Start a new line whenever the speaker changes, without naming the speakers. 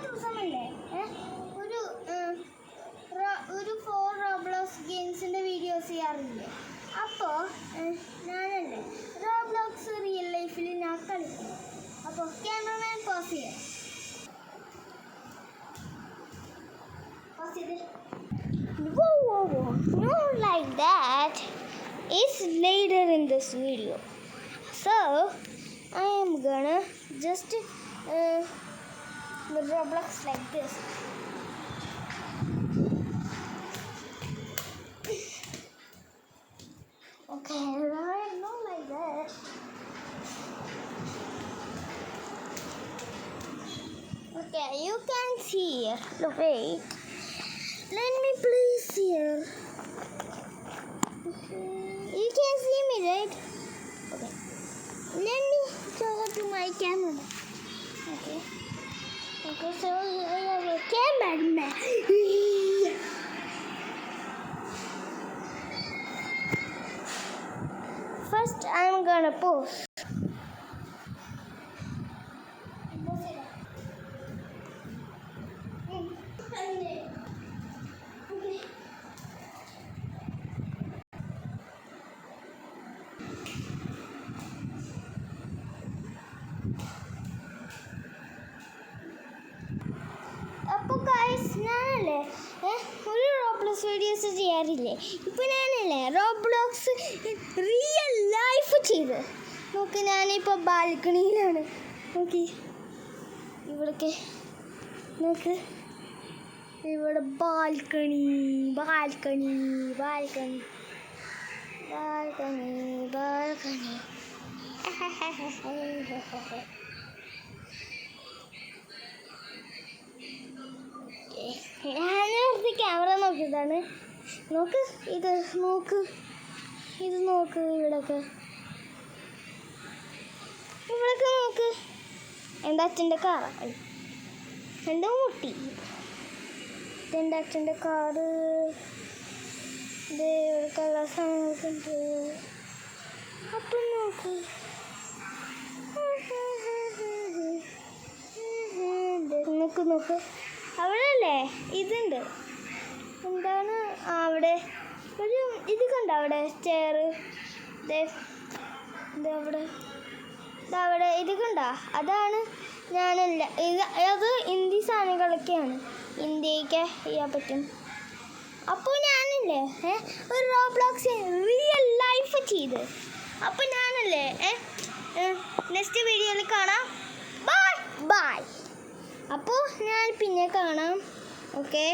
ദിവസമല്ലേ ഒരു ഒരു 4 റോബ്ലോക്സ് ഗെയിംസിൻ്റെ വീഡിയോസ് ചെയ്യാറില്ലേ? അപ്പോൾ ഞാനല്ലേ റോബ്ലോക്സ് റിയൽ ലൈഫിൽ ഞാൻ കളിക്കും. അപ്പോൾ ക്യാമറമാൻ പോസ് ചെയ്യാം. Whoa. Not like that. It's later in this video. So, I am gonna just Roblox like this. Okay, right, not like that. Okay, you can see here. Look, wait. Let me please here. Okay. You can see me, right? Okay. Let me show to my camera. Okay. Okay, so I have a cameraman. First, I'm gonna pose. അപ്പോൾ guys ഞാനല്ലേ ഒരു Roblox videos ചെയ്യാറില്ലേ? ഇപ്പോൾ ഞാനല്ലേ Roblox real life ചെയ്ത് നോക്ക്. ഞാനിപ്പോൾ ബാൽക്കണിയിലാണ്. നോക്കി ഇവിടേക്ക് നോക്ക്. ഇവിടെ balcony balcony balcony balcony balcony. ഞാനടുത്ത് ക്യാമറ നോക്കിയതാണ്. നോക്ക് ഇത് നോക്ക് ഇത് നോക്ക്. ഇവിടൊക്കെ ഇവിടൊക്കെ നോക്ക്. എൻ്റെ അച്ഛൻ്റെ കാറാണ്. എൻ്റെ മുട്ടി എൻ്റെ അച്ഛൻ്റെ കാറ്. ഇത് ഇവിടൊക്കെ എല്ലാ സാധനങ്ങളൊക്കെ ഉണ്ട്. അപ്പം നോക്ക്. നോക്ക് നോക്ക്. അവിടെ അല്ലേ ഇതുണ്ട്. എന്താണ് അവിടെ ഒരു ഇത് കണ്ട അവിടെ ചെയറ്. അവിടെ അവിടെ ഇത് കണ്ട. അതാണ് ഞാനല്ല ഇത്. അത് ഇന്ത്യ സാധനങ്ങളൊക്കെയാണ്. ഇന്ത്യക്ക് ചെയ്യാൻ പറ്റും. അപ്പോൾ ഞാനല്ലേ ഒരു റോബ്ലോക്സ് റിയൽ ലൈഫ് ചെയ്ത്. അപ്പോൾ ഞാനല്ലേ നെക്സ്റ്റ് വീഡിയോയിൽ കാണാം. Bye bye. അപ്പോൾ ഞാൻ പിന്നെ കാണാം. ഓക്കെ.